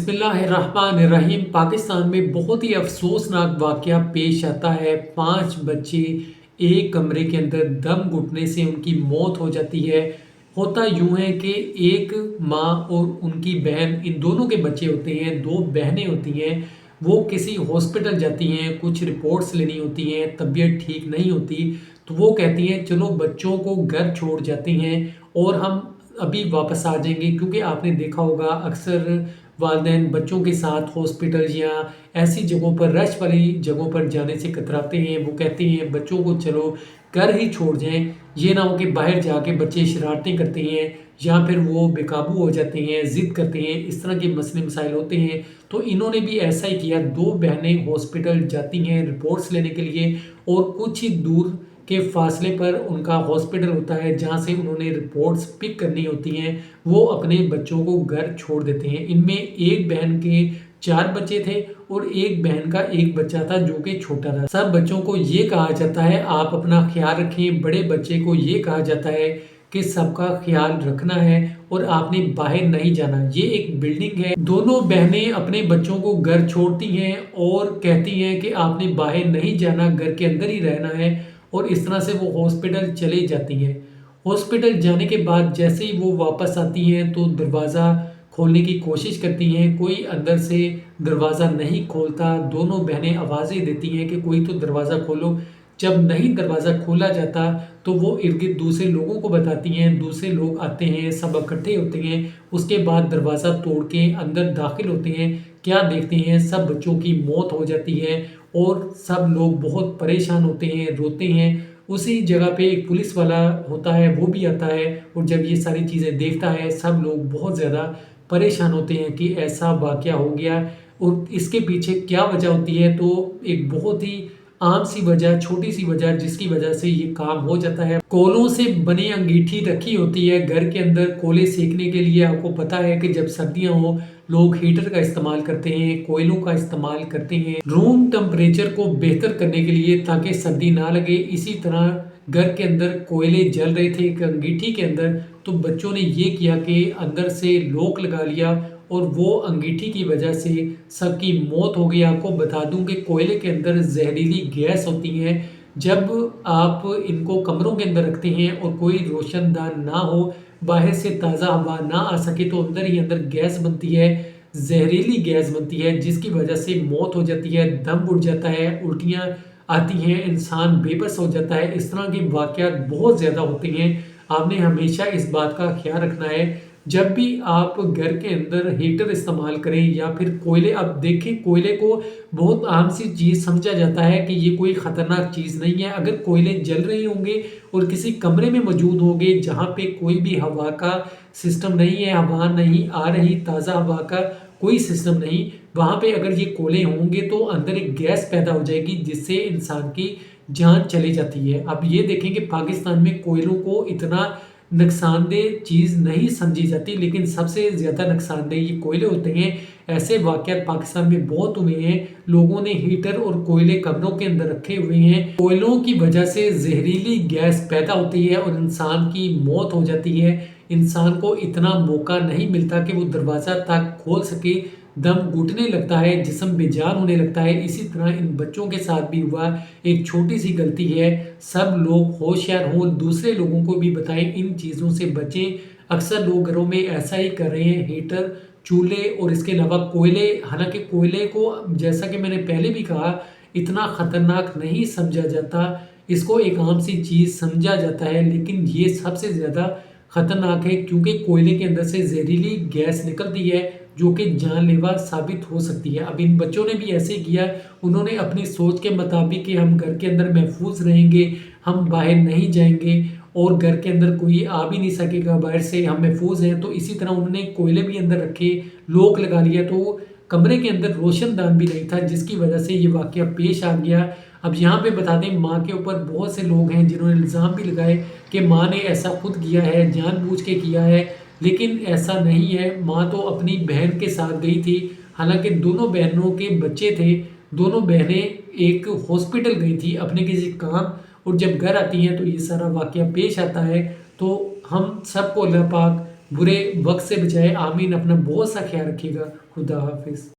बिस्मिल्लाहिर्रहमानिर्रहीम। पाकिस्तान में बहुत ही अफसोसनाक वाक़या पेश आता है। 5 बच्चे एक कमरे के अंदर दम घुटने से उनकी मौत हो जाती है। होता यूँ है कि एक माँ और उनकी बहन, इन दोनों के बच्चे होते हैं, 2 बहनें होती हैं। वो किसी हॉस्पिटल जाती हैं, कुछ रिपोर्ट्स लेनी होती हैं, तबीयत ठीक नहीं होती, तो वो कहती हैं चलो बच्चों को घर छोड़ जाते हैं और हम अभी वापस आ जाएंगे। क्योंकि आपने देखा होगा अक्सर वालिदैन बच्चों के साथ हॉस्पिटल या ऐसी जगहों पर, रश वाली जगहों पर जाने से कतराते हैं। वो कहते हैं बच्चों को चलो घर ही छोड़ जाएं, ये ना हो कि बाहर जाके बच्चे शरारतें करते हैं या फिर वो बेकाबू हो जाते हैं, ज़िद करते हैं, इस तरह के मसले मसाइल होते हैं। तो इन्होंने भी ऐसा ही किया। 2 बहनें हॉस्पिटल जाती हैं रिपोर्ट्स लेने के लिए और कुछ ही दूर के फासले पर उनका हॉस्पिटल होता है जहाँ से उन्होंने रिपोर्ट्स पिक करनी होती हैं। वो अपने बच्चों को घर छोड़ देते हैं। इनमें एक बहन के 4 बच्चे थे और एक बहन का 1 बच्चा था जो कि छोटा था। सब बच्चों को ये कहा जाता है आप अपना ख्याल रखें, बड़े बच्चे को ये कहा जाता है कि सबका ख्याल रखना है और आपने बाहर नहीं जाना। ये एक बिल्डिंग है। दोनों बहनें अपने बच्चों को घर छोड़ती हैं और कहती हैं कि आपने बाहर नहीं जाना, घर के अंदर ही रहना है, और इस तरह से वो हॉस्पिटल चले जाती हैं। हॉस्पिटल जाने के बाद जैसे ही वो वापस आती हैं तो दरवाज़ा खोलने की कोशिश करती हैं, कोई अंदर से दरवाज़ा नहीं खोलता। दोनों बहनें आवाज़ें देती हैं कि कोई तो दरवाज़ा खोलो। जब नहीं दरवाज़ा खोला जाता तो वो इर्द-गिर्द दूसरे लोगों को बताती हैं, दूसरे लोग आते हैं, सब इकट्ठे होते हैं। उसके बाद दरवाज़ा तोड़ के अंदर दाखिल होते हैं। क्या देखते हैं, सब बच्चों की मौत हो जाती है और सब लोग बहुत परेशान होते हैं, रोते हैं। उसी जगह पे एक पुलिस वाला होता है, वो भी आता है और जब ये सारी चीज़ें देखता है सब लोग बहुत ज़्यादा परेशान होते हैं कि ऐसा वाक़या हो गया और इसके पीछे क्या वजह होती है। तो एक बहुत ही आम सी वजह, छोटी सी वजह जिसकी वजह से ये काम हो जाता है। कोलों से बनी अंगीठी रखी होती है घर के अंदर कोयले सेकने के लिए। आपको पता है कि जब सर्दियां हो लोग हीटर का इस्तेमाल करते हैं, कोयलों का इस्तेमाल करते हैं रूम टेम्परेचर को बेहतर करने के लिए ताकि सर्दी ना लगे। इसी तरह घर के अंदर कोयले जल रहे थे एक अंगीठी के अंदर, तो बच्चों ने ये किया कि अंदर से लॉक लगा लिया और वो अंगीठी की वजह से सबकी मौत हो गई। आपको बता दूं कि कोयले के अंदर जहरीली गैस होती है। जब आप इनको कमरों के अंदर रखते हैं और कोई रोशनदान ना हो, बाहर से ताज़ा हवा ना आ सके, तो अंदर ही अंदर गैस बनती है, जहरीली गैस बनती है, जिसकी वजह से मौत हो जाती है, दम घुट जाता है, उल्टियाँ आती हैं, इंसान बेबस हो जाता है। इस तरह के वाक़यात बहुत ज़्यादा होते हैं। आपने हमेशा इस बात का ख्याल रखना है जब भी आप घर के अंदर हीटर इस्तेमाल करें या फिर कोयले। अब देखें, कोयले को बहुत आम सी चीज़ समझा जाता है कि ये कोई ख़तरनाक चीज़ नहीं है। अगर कोयले जल रहे होंगे और किसी कमरे में मौजूद होंगे जहाँ पे कोई भी हवा का सिस्टम नहीं है, हवा नहीं आ रही, ताज़ा हवा का कोई सिस्टम नहीं, वहाँ पे अगर ये कोयले होंगे तो अंदर एक गैस पैदा हो जाएगी जिससे इंसान की जान चली जाती है। अब ये देखें कि पाकिस्तान में कोयलों को इतना नुकसानदेह चीज़ नहीं समझी जाती, लेकिन सबसे ज़्यादा नुकसानदेह ये कोयले होते हैं। ऐसे वाक़यात पाकिस्तान में बहुत हुए हैं। लोगों ने हीटर और कोयले कमरों के अंदर रखे हुए हैं। कोयलों की वजह से जहरीली गैस पैदा होती है और इंसान की मौत हो जाती है। इंसान को इतना मौका नहीं मिलता कि वो दरवाज़ा तक खोल सके, दम घुटने लगता है, जिस्म बेजान होने लगता है। इसी तरह इन बच्चों के साथ भी हुआ। एक छोटी सी गलती है, सब लोग होशियार हों, दूसरे लोगों को भी बताएं, इन चीज़ों से बचें। अक्सर लोग घरों में ऐसा ही कर रहे हैं, हीटर, चूल्हे और इसके अलावा कोयले। हालांकि कोयले को, जैसा कि मैंने पहले भी कहा, इतना ख़तरनाक नहीं समझा जाता, इसको एक आम सी चीज़ समझा जाता है, लेकिन ये सबसे ज़्यादा ख़तरनाक है क्योंकि कोयले के अंदर से जहरीली गैस निकलती है जो कि जानलेवा साबित हो सकती है। अब इन बच्चों ने भी ऐसे किया, उन्होंने अपनी सोच के मुताबिक कि हम घर के अंदर महफूज रहेंगे, हम बाहर नहीं जाएंगे और घर के अंदर कोई आ भी नहीं सकेगा बाहर से, हम महफूज हैं, तो इसी तरह उन्होंने कोयले भी अंदर रखे, लॉक लगा लिया। तो कमरे के अंदर रोशनदान भी नहीं था जिसकी वजह से ये वाक़या पेश आ गया। अब यहाँ पे बता दें, माँ के ऊपर बहुत से लोग हैं जिन्होंने इल्ज़ाम भी लगाए कि माँ ने ऐसा खुद किया है, जानबूझ के किया है, लेकिन ऐसा नहीं है। माँ तो अपनी बहन के साथ गई थी, हालांकि दोनों बहनों के बच्चे थे। दोनों बहनें एक हॉस्पिटल गई थी अपने किसी काम, और जब घर आती हैं तो ये सारा वाक़या पेश आता है। तो हम सबको अल्लाह पाक برے وقت سے بچائے۔ آمین۔ اپنا بہت سا خیال رکھیے گا۔ خدا حافظ۔